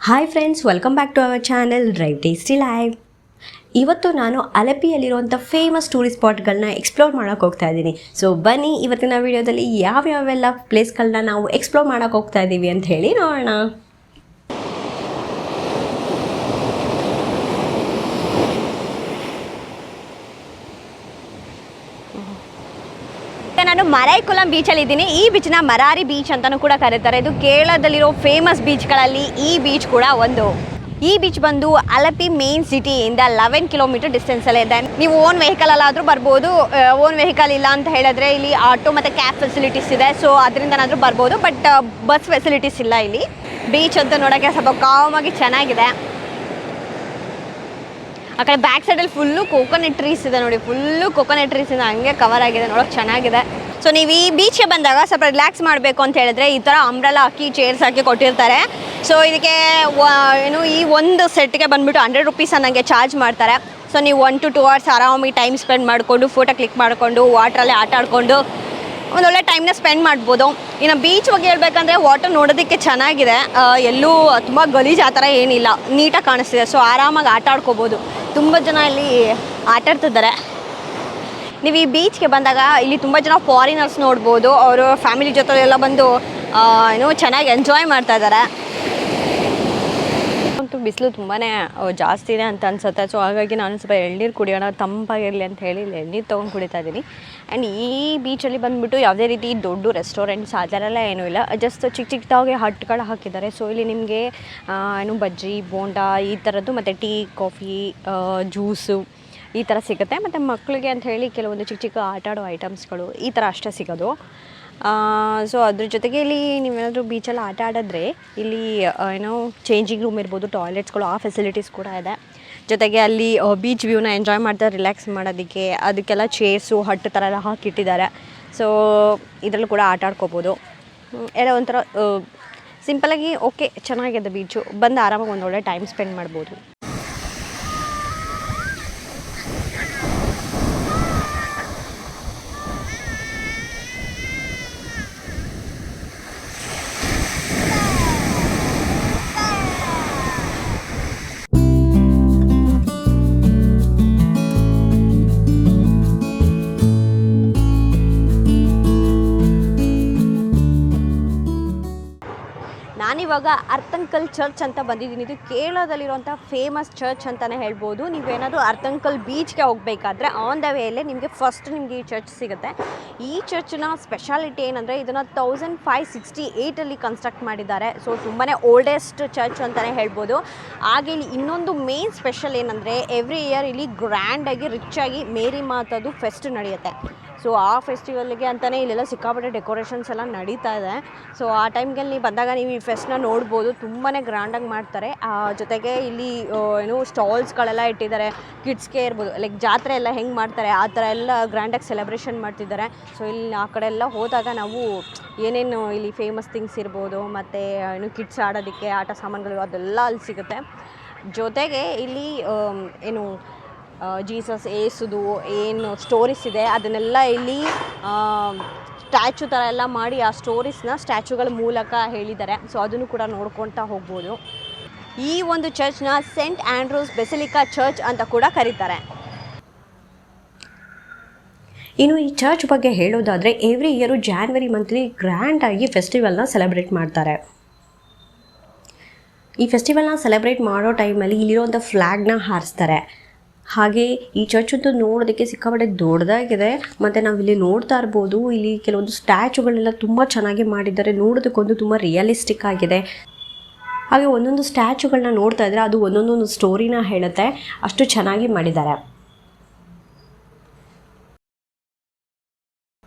Hi friends, welcome back to our channel drive tasty live. ಇವತ್ತು ನಾನು ಅಲಪಿಯಲ್ಲಿರುವಂಥ famous tourist ಸ್ಪಾಟ್ಗಳನ್ನ ಎಕ್ಸ್ಪ್ಲೋರ್ ಮಾಡೋಕ್ಕೆ ಹೋಗ್ತಾ ಇದ್ದೀನಿ. ಸೊ ಬನ್ನಿ, ಇವತ್ತಿನ ವಿಡಿಯೋದಲ್ಲಿ ಯಾವ್ಯಾವೆಲ್ಲ ಪ್ಲೇಸ್ಗಳನ್ನ ನಾವು ಎಕ್ಸ್ಪ್ಲೋರ್ ಮಾಡೋಕ್ಕೆ ಹೋಗ್ತಾ ಇದ್ದೀವಿ ಅಂತ ಹೇಳಿ ನೋಡೋಣ. ನಾನು ಮರೈಕುಲಂ ಬೀಚಲ್ಲಿ ಇದ್ದೀನಿ. ಈ ಬೀಚ್ನ ಮರಾರಿ ಬೀಚ್ ಅಂತಲೂ ಕೂಡ ಕರೀತಾರೆ. ಇದು ಕೇರಳದಲ್ಲಿರೋ ಫೇಮಸ್ ಬೀಚ್ಗಳಲ್ಲಿ ಈ ಬೀಚ್ ಕೂಡ ಒಂದು. ಈ ಬೀಚ್ ಬಂದು ಅಲಪಿ ಮೇನ್ ಸಿಟಿಯಿಂದ 11 ಕಿಲೋಮೀಟರ್ ಡಿಸ್ಟೆನ್ಸಲ್ಲೇ ಇದೆ. ನೀವು ಓನ್ ವೆಹಿಕಲಲ್ಲಾದರೂ ಬರ್ಬೋದು. ಓನ್ ವೆಹಿಕಲ್ ಇಲ್ಲ ಅಂತ ಹೇಳಿದ್ರೆ ಇಲ್ಲಿ ಆಟೋ ಮತ್ತು ಕ್ಯಾಬ್ ಫೆಸಿಲಿಟೀಸ್ ಇದೆ. ಸೊ ಅದರಿಂದನಾದರೂ ಬರ್ಬೋದು, ಬಟ್ ಬಸ್ ಫೆಸಿಲಿಟೀಸ್ ಇಲ್ಲ ಇಲ್ಲಿ. ಬೀಚ್ ಅಂತ ನೋಡೋಕ್ಕೆ ಸ್ವಲ್ಪ ಕಾಮಾಗಿ ಚೆನ್ನಾಗಿದೆ. ಆ ಕಡೆ ಬ್ಯಾಕ್ ಸೈಡಲ್ಲಿ ಫುಲ್ಲು ಕೋಕೋನಟ್ ಟ್ರೀಸ್ ಇದೆ ನೋಡಿ. ಫುಲ್ಲು ಕೋಕೋನಟ್ ಟ್ರೀಸ್ ಇದೆ, ಹಂಗೆ ಕವರ್ ಆಗಿದೆ, ನೋಡೋಕೆ ಚೆನ್ನಾಗಿದೆ. ಸೊ ನೀವು ಈ ಬೀಚ್ಗೆ ಬಂದಾಗ ಸ್ವಲ್ಪ ರಿಲ್ಯಾಕ್ಸ್ ಮಾಡಬೇಕು ಅಂತ ಹೇಳಿದ್ರೆ ಈ ಥರ ಅಂಬ್ರೆಲಾ ಹಾಕಿ ಚೇರ್ಸ್ ಹಾಕಿ ಕೊಟ್ಟಿರ್ತಾರೆ. ಸೊ ಇದಕ್ಕೆ ಈ ಒಂದು ಸೆಟ್ಗೆ ಬಂದುಬಿಟ್ಟು 100 ರುಪೀಸ್ ನನಗೆ ಚಾರ್ಜ್ ಮಾಡ್ತಾರೆ. ಸೊ ನೀವು 1 to 2 hours ಆರಾಮಾಗಿ ಟೈಮ್ ಸ್ಪೆಂಡ್ ಮಾಡಿಕೊಂಡು ಫೋಟೋ ಕ್ಲಿಕ್ ಮಾಡಿಕೊಂಡು ವಾಟ್ರಲ್ಲಿ ಆಟ ಆಡಿಕೊಂಡು ಒಂದೊಳ್ಳೆ ಟೈಮ್ನ ಸ್ಪೆಂಡ್ ಮಾಡ್ಬೋದು. ಇನ್ನು ಬೀಚ್ ಬಗ್ಗೆ ಹೇಳ್ಬೇಕಂದ್ರೆ ವಾಟರ್ ನೋಡೋದಕ್ಕೆ ಚೆನ್ನಾಗಿದೆ. ಎಲ್ಲೂ ತುಂಬ ಗಲೀಜು ಆ ಥರ ಏನಿಲ್ಲ, ನೀಟಾಗಿ ಕಾಣಿಸ್ತಿದೆ. ಸೊ ಆರಾಮಾಗಿ ಆಟ ಆಡ್ಕೋಬೋದು. ತುಂಬ ಜನ ಇಲ್ಲಿ ಆಟ ಆಡ್ತಿದ್ದಾರೆ. ನೀವು ಈ ಬೀಚ್ಗೆ ಬಂದಾಗ ಇಲ್ಲಿ ತುಂಬ ಜನ ಫಾರಿನರ್ಸ್ ನೋಡ್ಬೋದು. ಅವರು ಫ್ಯಾಮಿಲಿ ಜೊತೆ ಎಲ್ಲ ಬಂದು ಚೆನ್ನಾಗಿ ಎಂಜಾಯ್ ಮಾಡ್ತಾ ಇದ್ದಾರೆ. ಅಂತೂ ಬಿಸಿಲು ತುಂಬಾ ಜಾಸ್ತಿನೇ ಅಂತ ಅನ್ಸುತ್ತೆ. ಸೊ ಹಾಗಾಗಿ ನಾನು ಸ್ವಲ್ಪ ಎಳ್ನೀರು ಕುಡಿಯೋಣ, ತಂಪಾಗಿರಲಿ ಅಂತ ಹೇಳಿ ಎಳ್ನೀರು ತೊಗೊಂಡು ಕುಡಿತಾ ಇದ್ದೀನಿ. ಆ್ಯಂಡ್ ಈ ಬೀಚಲ್ಲಿ ಬಂದುಬಿಟ್ಟು ಯಾವುದೇ ರೀತಿ ದೊಡ್ಡ ರೆಸ್ಟೋರೆಂಟ್ಸ್ ಆ ಥರ ಎಲ್ಲ ಏನೂ ಇಲ್ಲ. ಜಸ್ಟ್ ಚಿಕ್ಕದಾಗಿ ಹಟ್ಗಳು ಹಾಕಿದ್ದಾರೆ. ಸೊ ಇಲ್ಲಿ ನಿಮಗೆ ಬಜ್ಜಿ, ಬೋಂಡಾ ಈ ಥರದ್ದು ಮತ್ತು ಟೀ, ಕಾಫಿ, ಜ್ಯೂಸು ಈ ಥರ ಸಿಗುತ್ತೆ. ಮತ್ತು ಮಕ್ಕಳಿಗೆ ಅಂತ ಹೇಳಿ ಕೆಲವೊಂದು ಚಿಕ್ಕ ಆಟ ಆಡೋ ಐಟಮ್ಸ್ಗಳು ಈ ಥರ ಅಷ್ಟೇ ಸಿಗೋದು. ಸೊ ಅದ್ರ ಜೊತೆಗೆ ಇಲ್ಲಿ ನೀವೇನಾದರೂ ಬೀಚಲ್ಲಿ ಆಟ ಆಡಿದ್ರೆ ಇಲ್ಲಿ ಚೇಂಜಿಂಗ್ ರೂಮ್ ಇರ್ಬೋದು, ಟಾಯ್ಲೆಟ್ಸ್ಗಳು, ಆ ಫೆಸಿಲಿಟೀಸ್ ಕೂಡ ಇದೆ. ಜೊತೆಗೆ ಅಲ್ಲಿ ಬೀಚ್ ವ್ಯೂನ ಎಂಜಾಯ್ ಮಾಡ್ತಾರೆ ರಿಲ್ಯಾಕ್ಸ್ ಮಾಡೋದಕ್ಕೆ. ಅದಕ್ಕೆಲ್ಲ ಚೇರ್ಸು ಹಟ್ಟು ಥರ ಎಲ್ಲ ಹಾಕಿಟ್ಟಿದ್ದಾರೆ. ಸೊ ಇದರಲ್ಲೂ ಕೂಡ ಆಟ ಆಡ್ಕೋಬೋದು. ಎಲ್ಲ ಒಂಥರ ಸಿಂಪಲಾಗಿ ಓಕೆ, ಚೆನ್ನಾಗಿದೆ ಬೀಚು. ಬಂದು ಆರಾಮಾಗಿ ಒಂದೊಳ್ಳೆ ಟೈಮ್ ಸ್ಪೆಂಡ್ ಮಾಡ್ಬೋದು. ನಾನಿವಾಗ ಅರ್ಥಂಕಲ್ ಚರ್ಚ್ ಅಂತ ಬಂದಿದ್ದೀನಿ. ಇದು ಕೇರಳದಲ್ಲಿರುವಂಥ ಫೇಮಸ್ ಚರ್ಚ್ ಅಂತಲೇ ಹೇಳ್ಬೋದು. ನೀವೇನಾದರೂ ಅರ್ಥಂಕಲ್ ಬೀಚ್ಗೆ ಹೋಗಬೇಕಾದ್ರೆ ಆನ್ ದ ವೇಯಲ್ಲೇ ನಿಮಗೆ ಈ ಚರ್ಚ್ ಸಿಗುತ್ತೆ. ಈ ಚರ್ಚ್ನ ಸ್ಪೆಷಾಲಿಟಿ ಏನಂದರೆ ಇದನ್ನು 1568 ಕನ್ಸ್ಟ್ರಕ್ಟ್ ಮಾಡಿದ್ದಾರೆ. ಸೊ ತುಂಬಾ ಓಲ್ಡೆಸ್ಟ್ ಚರ್ಚ್ ಅಂತಲೇ ಹೇಳ್ಬೋದು. ಹಾಗೆ ಇಲ್ಲಿ ಇನ್ನೊಂದು ಮೇನ್ ಸ್ಪೆಷಲ್ ಏನಂದರೆ ಎವ್ರಿ ಇಯರ್ ಇಲ್ಲಿ ಗ್ರ್ಯಾಂಡಾಗಿ ರಿಚಾಗಿ ಮೇರಿ ಮಾತಾದು ಫೆಸ್ಟ್ ನಡೆಯುತ್ತೆ. ಸೊ ಆ ಫೆಸ್ಟಿವಲ್ಗೆ ಅಂತಲೇ ಇಲ್ಲೆಲ್ಲ ಸಿಕ್ಕಾಪಟ್ಟೆ ಡೆಕೋರೇಷನ್ಸ್ ಎಲ್ಲ ನಡೀತಾ ಇದೆ. ಸೊ ಆ ಟೈಮ್ಗೆ ನೀವು ಬಂದಾಗ ನೀವು ಈ ಫೆಸ್ಟ್ನ ನೋಡ್ಬೋದು. ತುಂಬಾ ಗ್ರ್ಯಾಂಡಾಗಿ ಮಾಡ್ತಾರೆ. ಜೊತೆಗೆ ಇಲ್ಲಿ ಸ್ಟಾಲ್ಸ್ಗಳೆಲ್ಲ ಇಟ್ಟಿದ್ದಾರೆ. ಕಿಡ್ಸ್ಗೆ ಇರ್ಬೋದು, ಲೈಕ್ ಜಾತ್ರೆ ಎಲ್ಲ ಹೆಂಗೆ ಮಾಡ್ತಾರೆ ಆ ಥರ ಎಲ್ಲ ಗ್ರ್ಯಾಂಡಾಗಿ ಸೆಲೆಬ್ರೇಷನ್ ಮಾಡ್ತಿದ್ದಾರೆ. ಸೊ ಇಲ್ಲಿ ಆ ಕಡೆ ಎಲ್ಲ ಹೋದಾಗ ನಾವು ಏನೇನು ಇಲ್ಲಿ ಫೇಮಸ್ ಥಿಂಗ್ಸ್ ಇರ್ಬೋದು, ಮತ್ತು ಕಿಡ್ಸ್ ಆಡೋದಕ್ಕೆ ಆಟ ಸಾಮಾನುಗಳು ಅದೆಲ್ಲ ಅಲ್ಲಿ ಸಿಗುತ್ತೆ. ಜೊತೆಗೆ ಇಲ್ಲಿ ಜೀಸಸ್ ಏಸುದು ಏನು ಸ್ಟೋರೀಸ್ ಇದೆ ಅದನ್ನೆಲ್ಲ ಇಲ್ಲಿ ಸ್ಟ್ಯಾಚು ಥರ ಎಲ್ಲ ಮಾಡಿ ಆ ಸ್ಟೋರೀಸ್ನ ಸ್ಟ್ಯಾಚುಗಳ ಮೂಲಕ ಹೇಳಿದ್ದಾರೆ. ಸೊ ಅದನ್ನು ಕೂಡ ನೋಡ್ಕೊಳ್ತಾ ಹೋಗ್ಬೋದು. ಈ ಒಂದು ಚರ್ಚ್ನ ಸೆಂಟ್ ಆಂಡ್ರೂಸ್ ಬೆಸಿಲಿಕಾ ಚರ್ಚ್ ಅಂತ ಕೂಡ ಕರೀತಾರೆ. ಇನ್ನು ಈ ಚರ್ಚ್ ಬಗ್ಗೆ ಹೇಳೋದಾದರೆ ಎವ್ರಿ ಇಯರು ಜಾನ್ವರಿ ಮಂತ್ಲಿ ಗ್ರ್ಯಾಂಡಾಗಿ ಫೆಸ್ಟಿವಲ್ನ ಸೆಲೆಬ್ರೇಟ್ ಮಾಡ್ತಾರೆ. ಈ ಫೆಸ್ಟಿವಲ್ನ ಸೆಲೆಬ್ರೇಟ್ ಮಾಡೋ ಟೈಮಲ್ಲಿ ಇಲ್ಲಿರುವಂಥ ಫ್ಲ್ಯಾಗ್ನ ಹಾರಿಸ್ತಾರೆ. ಹಾಗೆ ಈ ಚರ್ಚ್ ಅಂತೂ ನೋಡೋದಕ್ಕೆ ಸಿಕ್ಕಾಪಟ್ಟೆ ದೊಡ್ಡದಾಗಿದೆ. ಮತ್ತು ನಾವಿಲ್ಲಿ ನೋಡ್ತಾ ಇರ್ಬೋದು, ಇಲ್ಲಿ ಕೆಲವೊಂದು ಸ್ಟ್ಯಾಚುಗಳೆಲ್ಲ ತುಂಬ ಚೆನ್ನಾಗಿ ಮಾಡಿದ್ದಾರೆ. ನೋಡೋದಕ್ಕೊಂದು ತುಂಬ ರಿಯಲಿಸ್ಟಿಕ್ ಆಗಿದೆ. ಹಾಗೆ ಒಂದೊಂದು ಸ್ಟ್ಯಾಚುಗಳನ್ನ ನೋಡ್ತಾ ಇದ್ದರೆ ಅದು ಒಂದೊಂದೊಂದು ಸ್ಟೋರಿನ ಹೇಳುತ್ತೆ, ಅಷ್ಟು ಚೆನ್ನಾಗಿ ಮಾಡಿದ್ದಾರೆ.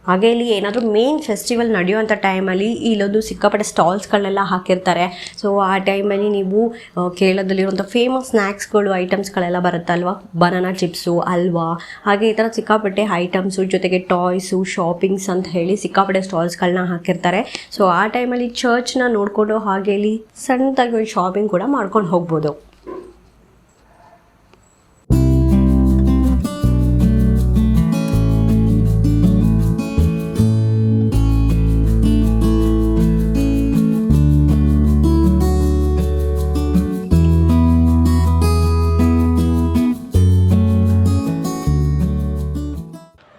ಹಾಗೆ ಇಲ್ಲಿ ಏನಾದರೂ ಮೇನ್ ಫೆಸ್ಟಿವಲ್ ನಡೆಯುವಂಥ ಟೈಮಲ್ಲಿ ಇಲ್ಲೊಂದು ಸಿಕ್ಕಾಪಟ್ಟೆ ಸ್ಟಾಲ್ಸ್ಗಳನ್ನೆಲ್ಲ ಹಾಕಿರ್ತಾರೆ. ಸೊ ಆ ಟೈಮಲ್ಲಿ ನೀವು ಕೇರಳದಲ್ಲಿರುವಂಥ ಫೇಮಸ್ ಸ್ನ್ಯಾಕ್ಸ್ಗಳು ಐಟಮ್ಸ್ಗಳೆಲ್ಲ ಬರುತ್ತಲ್ವ, ಬನಾನಾ ಚಿಪ್ಸು, ಹಲ್ವಾ, ಹಾಗೆ ಈ ಥರ ಸಿಕ್ಕಾಪಟ್ಟೆ ಐಟಮ್ಸು, ಜೊತೆಗೆ ಟಾಯ್ಸು, ಶಾಪಿಂಗ್ಸ್ ಅಂತ ಹೇಳಿ ಸಿಕ್ಕಾಪಟ್ಟೆ ಸ್ಟಾಲ್ಸ್ಗಳನ್ನ ಹಾಕಿರ್ತಾರೆ. ಸೊ ಆ ಟೈಮಲ್ಲಿ ಚರ್ಚ್ನ ನೋಡಿಕೊಂಡು ಹಾಗೆ ಇಲ್ಲಿ ಸಣ್ಣದಾಗಿ ಶಾಪಿಂಗ್ ಕೂಡ ಮಾಡ್ಕೊಂಡು ಹೋಗ್ಬೋದು.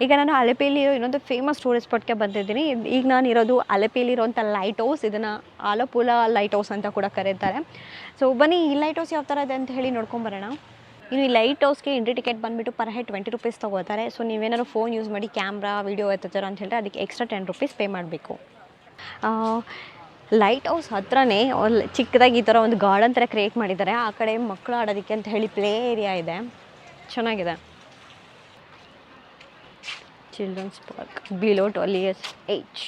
ಈಗ ನಾನು ಅಲೆಪಿಯಲ್ಲಿ ಇನ್ನೊಂದು ಫೇಮಸ್ ಟೂರಿಸ್ಟ್ ಸ್ಪಾಟ್ಗೆ ಬಂದಿದ್ದೀನಿ. ಈಗ ನಾನು ಇರೋದು ಅಲೆಪಿಯಲ್ಲಿರುವಂಥ ಲೈಟ್ ಹೌಸ್, ಇದನ್ನು ಆಲಪುಳ ಲೈಟ್ ಹೌಸ್ ಅಂತ ಕೂಡ ಕರೀತಾರೆ. ಸೊ ಬನ್ನಿ ಈ ಲೈಟ್ ಹೌಸ್ ಯಾವ ಥರ ಇದೆ ಅಂತ ಹೇಳಿ ನೋಡ್ಕೊಂಬರೋಣ. ಇನ್ನು ಈ ಲೈಟ್ ಹೌಸ್ಗೆ ಎಂಟ್ರಿ ಟಿಕೆಟ್ ಬಂದುಬಿಟ್ಟು ಪರ್ ಹೆಡ್ 20 ರೂಪೀಸ್ ತೊಗೋತಾರೆ. ಸೊ ನೀವೇನಾದ್ರು ಫೋನ್ ಯೂಸ್ ಮಾಡಿ ಕ್ಯಾಮ್ರಾ ವೀಡಿಯೋ ಎತ್ತಾರ ಅಂತ ಹೇಳಿದ್ರೆ ಅದಕ್ಕೆ ಎಕ್ಸ್ಟ್ರಾ 10 ರೂಪೀಸ್ ಪೇ ಮಾಡಬೇಕು. ಲೈಟ್ ಹೌಸ್ ಹತ್ರನೇ ಚಿಕ್ಕದಾಗಿ ಈ ಥರ ಒಂದು ಗಾರ್ಡನ್ ಥರ ಕ್ರಿಯೇಟ್ ಮಾಡಿದ್ದಾರೆ. ಆ ಕಡೆ ಮಕ್ಕಳು ಆಡೋದಕ್ಕೆ ಅಂತ ಹೇಳಿ ಪ್ಲೇ ಏರಿಯಾ ಇದೆ, ಚೆನ್ನಾಗಿದೆ. Children's park below 12 years age.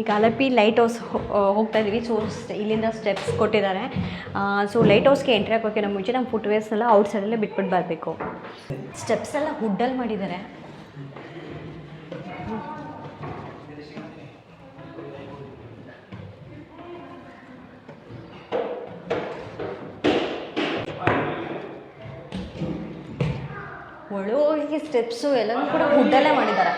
ಈಗ ಅಲಪಿ ಲೈಟ್ ಹೌಸ್ ಹೋಗ್ತಾ ಇದ್ದೀವಿ. ಸೊ ಇಲ್ಲಿಂದ ಸ್ಟೆಪ್ಸ್ ಕೊಟ್ಟಿದ್ದಾರೆ. ಸೊ ಲೈಟ್ ಹೌಸ್ಗೆ ಎಂಟ್ರಿ ಹಾಕೋಕ್ಕೆ ನಮ್ಮ ಮುಂಚೆ ನಮ್ಮ ಫುಟ್ವೇರ್ಸ್ನೆಲ್ಲ ಔಟ್ಸೈಡಲ್ಲೇ ಬಿಟ್ಬಿಟ್ಟು ಬರಬೇಕು. ಸ್ಟೆಪ್ಸ್ ಎಲ್ಲ ವುಡ್ಡಲ್ಲಿ ಮಾಡಿದ್ದಾರೆ. ಒಳಗೋಗಿ ಸ್ಟೆಪ್ಸು ಎಲ್ಲನೂ ಕೂಡ ವುಡ್ಡಲ್ಲೇ ಮಾಡಿದ್ದಾರೆ.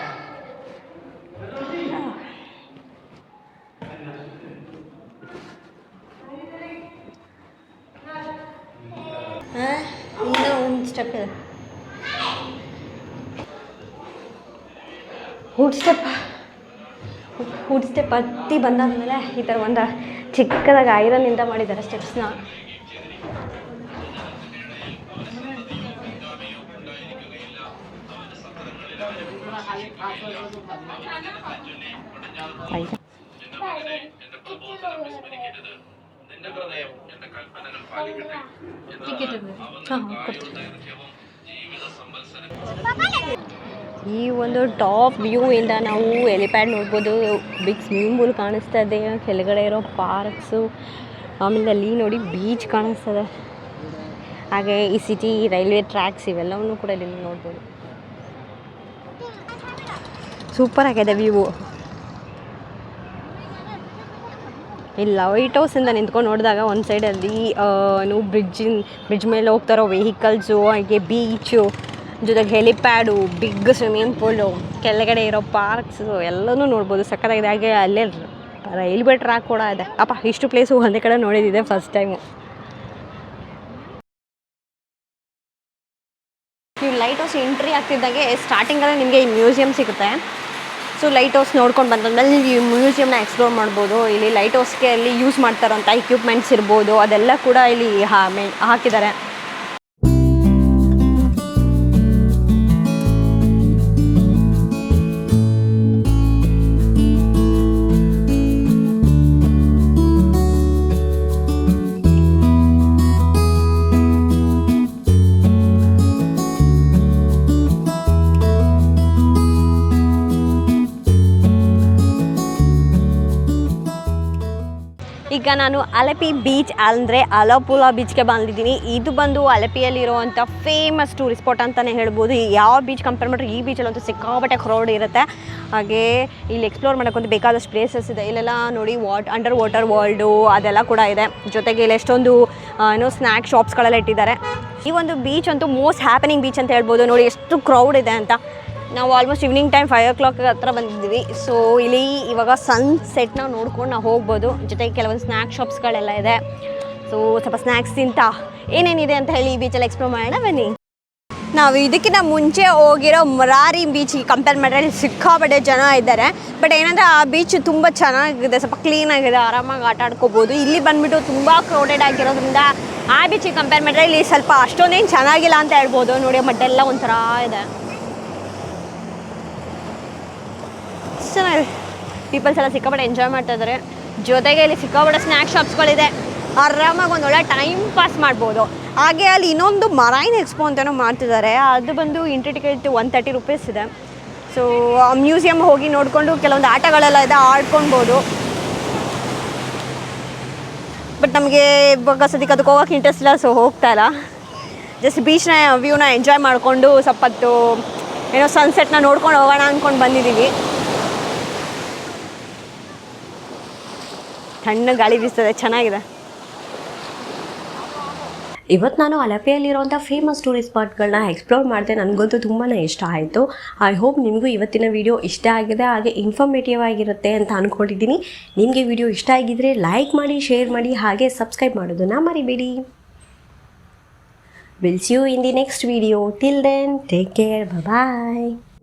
ಇನ್ನೂ ಒಂದು ಸ್ಟೆಪ್ ಇದೆ, ವುಡ್ ಸ್ಟೆಪ್ ಹತ್ತಿ ಬಂದಾದಮೇಲೆ ಈ ಥರ ಒಂದು ಚಿಕ್ಕದಾಗಿ ಐರನ್ನಿಂದ ಮಾಡಿದ್ದಾರೆ ಸ್ಟೆಪ್ಸ್ನ. ಈ ಒಂದು ಟಾಪ್ ವ್ಯೂ ಇಂದ ನಾವು ಎಲಿಪ್ಯಾಡ್ ನೋಡ್ಬೋದು. ಬಿಗ್ ಸ್ವಿಮ್ಮಿಂಗ್ ಪೂಲ್ ಕಾಣಿಸ್ತಾ ಇದೆ, ಕೆಳಗಡೆ ಇರೋ ಪಾರ್ಕ್ಸು, ಆಮೇಲೆ ಅಲ್ಲಿ ನೋಡಿ ಬೀಚ್ ಕಾಣಿಸ್ತದೆ. ಹಾಗೆ ಈ ಸಿಟಿ ರೈಲ್ವೆ ಟ್ರ್ಯಾಕ್ಸ್ ಇವೆಲ್ಲವನ್ನೂ ಕೂಡ ಇಲ್ಲಿ ನೋಡ್ಬೋದು. ಸೂಪರ್ ಆಗಿದೆ ವ್ಯೂ. ಈ ಲೈಟ್ ಹೌಸಿಂದ ನಿಂತ್ಕೊಂಡು ನೋಡಿದಾಗ ಒಂದು ಸೈಡಲ್ಲಿ ನೀವು ಬ್ರಿಡ್ಜ್ ಮೇಲೆ ಹೋಗ್ತಾರೋ ವೆಹಿಕಲ್ಸು, ಹಾಗೆ ಬೀಚು, ಜೊತೆಗೆ ಹೆಲಿಪ್ಯಾಡು, ಬಿಗ್ ಸ್ವಿಮ್ಮಿಂಗ್ ಪೂಲು, ಕೆಳಗಡೆ ಇರೋ ಪಾರ್ಕ್ಸು ಎಲ್ಲನೂ ನೋಡ್ಬೋದು. ಸಕ್ಕತ್ತಾಗಿದೆ. ಹಾಗೆ ಅಲ್ಲೇ ರೈಲ್ವೆ ಟ್ರ್ಯಾಕ್ ಕೂಡ ಇದೆ. ಅಪ್ಪ ಇಷ್ಟು ಪ್ಲೇಸು ಒಂದೇ ಕಡೆ ನೋಡಿದ್ದಿದೆ ಫಸ್ಟ್ ಟೈಮು. ನೀವು ಲೈಟ್ ಹೌಸ್ ಎಂಟ್ರಿ ಆಗ್ತಿದ್ದಾಗೆ ಸ್ಟಾರ್ಟಿಂಗಲ್ಲೇ ನಿಮಗೆ ಈ ಮ್ಯೂಸಿಯಮ್ ಸಿಗುತ್ತೆ. ಸೊ ಲೈಟ್ ಹೌಸ್ ನೋಡ್ಕೊಂಡು ಬಂದಾದ್ಮೇಲೆ ನೀವು ಈ ಮ್ಯೂಸಿಯಮ್ನ ಎಕ್ಸ್ಪ್ಲೋರ್ ಮಾಡ್ಬೋದು. ಇಲ್ಲಿ ಲೈಟ್ ಹೌಸ್ಗೆ ಅಲ್ಲಿ ಯೂಸ್ ಮಾಡ್ತಾರಂಥ ಇಕ್ವಿಪ್ಮೆಂಟ್ಸ್ ಇರ್ಬೋದು, ಅದೆಲ್ಲ ಕೂಡ ಇಲ್ಲಿ ಹಾಕಿದ್ದಾರೆ. ಈಗ ನಾನು ಅಲಪಿ ಬೀಚ್ ಅಂದರೆ ಆಲಪುಳ ಬೀಚ್ಗೆ ಬಂದಿದ್ದೀನಿ. ಇದು ಬಂದು ಅಲಪಿಯಲ್ಲಿರುವಂಥ ಫೇಮಸ್ ಟೂರಿಸ್ಟ್ ಸ್ಪಾಟ್ ಅಂತಲೇ ಹೇಳ್ಬೋದು. ಯಾವ ಬೀಚ್ ಕಂಪೇರ್ ಮಾಡಿದ್ರೆ ಈ ಬೀಚಲ್ಲಂತೂ ಸಿಕ್ಕಾಪಟ್ಟೆ ಕ್ರೌಡ್ ಇರುತ್ತೆ. ಹಾಗೆ ಇಲ್ಲಿ ಎಕ್ಸ್ಪ್ಲೋರ್ ಮಾಡೋಕ್ಕಂತೂ ಬೇಕಾದಷ್ಟು ಪ್ಲೇಸಸ್ ಇದೆ. ಇಲ್ಲೆಲ್ಲ ನೋಡಿ ಅಂಡರ್ ವಾಟರ್ ವರ್ಲ್ಡು ಅದೆಲ್ಲ ಕೂಡ ಇದೆ. ಜೊತೆಗೆ ಇಲ್ಲಿ ಎಷ್ಟೊಂದು ಸ್ನ್ಯಾಕ್ ಶಾಪ್ಸ್ಗಳೆಲ್ಲ ಇಟ್ಟಿದ್ದಾರೆ. ಈ ಒಂದು ಬೀಚ್ ಅಂತೂ ಮೋಸ್ಟ್ ಹ್ಯಾಪನಿಂಗ್ ಬೀಚ್ ಅಂತ ಹೇಳ್ಬೋದು. ನೋಡಿ ಎಷ್ಟು ಕ್ರೌಡ್ ಇದೆ ಅಂತ. ನಾವು ಆಲ್ಮೋಸ್ಟ್ ಈವ್ನಿಂಗ್ ಟೈಮ್ 5 o'clock ಹತ್ರ ಬಂದಿದ್ದೀವಿ. ಸೊ ಇಲ್ಲಿ ಇವಾಗ ಸನ್ಸೆಟ್ನ ನೋಡ್ಕೊಂಡು ನಾವು ಹೋಗ್ಬೋದು. ಜೊತೆಗೆ ಕೆಲವೊಂದು ಸ್ನ್ಯಾಕ್ ಶಾಪ್ಸ್ಗಳೆಲ್ಲ ಇದೆ. ಸೊ ಸ್ವಲ್ಪ ಸ್ನ್ಯಾಕ್ಸ್ ತಿಂತ ಏನೇನಿದೆ ಅಂತ ಹೇಳಿ ಈ ಬೀಚಲ್ಲಿ ಎಕ್ಸ್ಪ್ಲೋರ್ ಮಾಡೋಣ ಬನ್ನಿ. ನಾವು ಇದಕ್ಕಿಂತ ಮುಂಚೆ ಹೋಗಿರೋ ಮುರಾರಿ ಬೀಚಿಗೆ ಕಂಪೇರ್ ಮಾಡಿದ್ರೆ ಸಿಕ್ಕಾಪಟ್ಟೆ ಜನ ಇದ್ದಾರೆ. ಬಟ್ ಏನಂದರೆ ಆ ಬೀಚ್ ತುಂಬ ಚೆನ್ನಾಗಿದೆ, ಸ್ವಲ್ಪ ಕ್ಲೀನಾಗಿದೆ, ಆರಾಮಾಗಿ ಆಟ ಆಡ್ಕೋಬೋದು. ಇಲ್ಲಿ ಬಂದುಬಿಟ್ಟು ತುಂಬ ಕ್ರೌಡೆಡ್ ಆಗಿರೋದ್ರಿಂದ ಆ ಬೀಚಿಗೆ ಕಂಪೇರ್ ಮಾಡಿದ್ರೆ ಇಲ್ಲಿ ಸ್ವಲ್ಪ ಅಷ್ಟೊಂದೇನು ಚೆನ್ನಾಗಿಲ್ಲ ಅಂತ ಹೇಳ್ಬೋದು. ನೋಡಿ ಮಡ್ಡೆಲ್ಲ ಒಂಥರ ಇದೆ, ಚೆನ್ನಾಗಿದೆ. ಪೀಪಲ್ಸ್ ಎಲ್ಲ ಸಿಕ್ಕಾಪಟ್ಟೆ ಎಂಜಾಯ್ ಮಾಡ್ತಾ ಇದ್ದಾರೆ. ಜೊತೆಗೆ ಇಲ್ಲಿ ಸಿಕ್ಕಾಪಟ್ಟೆ ಸ್ನ್ಯಾಕ್ ಶಾಪ್ಸ್ಗಳಿದೆ, ಆರಾಮಾಗಿ ಒಂದು ಒಳ್ಳೆ ಟೈಮ್ ಪಾಸ್ ಮಾಡ್ಬೋದು. ಹಾಗೆ ಅಲ್ಲಿ ಇನ್ನೊಂದು ಮರೈನ್ ಎಕ್ಸ್ಪೋ ಅಂತಲೂ ಮಾಡ್ತಿದ್ದಾರೆ. ಅದು ಬಂದು ಎಂಟ್ರಿ ಟಿಕೆಟ್ 130 ರೂಪೀಸ್ ಇದೆ. ಸೊ ಮ್ಯೂಸಿಯಮ್ ಹೋಗಿ ನೋಡಿಕೊಂಡು ಕೆಲವೊಂದು ಆಟಗಳೆಲ್ಲ ಇದೆ, ಆಡ್ಕೊಳ್ಬೋದು. ಬಟ್ ನಮಗೆ ಇವಾಗ ಸದ್ಯಕ್ಕೆ ಅದಕ್ಕೆ ಹೋಗೋಕೆ ಇಂಟ್ರೆಸ್ಟ್ ಇಲ್ಲ, ಸೊ ಹೋಗ್ತಾ ಇಲ್ಲ. ಜಸ್ಟ್ ಬೀಚ್ನ ವ್ಯೂನ ಎಂಜಾಯ್ ಮಾಡಿಕೊಂಡು ಸ್ವಲ್ಪತ್ತು ಏನೋ ಸನ್ಸೆಟ್ನ ನೋಡ್ಕೊಂಡು ಹೋಗೋಣ ಅಂದ್ಕೊಂಡು ಬಂದಿದ್ದೀವಿ. ತಣ್ಣ ಗಾಳಿ ಬೀಸ್ತದೆ, ಚೆನ್ನಾಗಿದೆ. ಇವತ್ತು ನಾನು ಅಲಪೆಯಲ್ಲಿರುವಂಥ ಫೇಮಸ್ ಟೂರಿಸ್ಟ್ ಸ್ಪಾಟ್ಗಳನ್ನ ಎಕ್ಸ್ಪ್ಲೋರ್ ಮಾಡಿದೆ. ನನಗಂತೂ ತುಂಬಾ ಇಷ್ಟ ಆಯಿತು. ಐ ಹೋಪ್ ನಿಮಗೂ ಇವತ್ತಿನ ವಿಡಿಯೋ ಇಷ್ಟ ಆಗಿದೆ, ಹಾಗೆ ಇನ್ಫಾರ್ಮೇಟಿವ್ ಆಗಿರುತ್ತೆ ಅಂತ ಅಂದ್ಕೊಂಡಿದ್ದೀನಿ. ನಿಮಗೆ ವಿಡಿಯೋ ಇಷ್ಟ ಆಗಿದ್ದರೆ ಲೈಕ್ ಮಾಡಿ, ಶೇರ್ ಮಾಡಿ, ಹಾಗೆ ಸಬ್ಸ್ಕ್ರೈಬ್ ಮಾಡೋದನ್ನು ಮರಿಬೇಡಿ. We'll see you in the next video. Till then, take care. Bye-bye.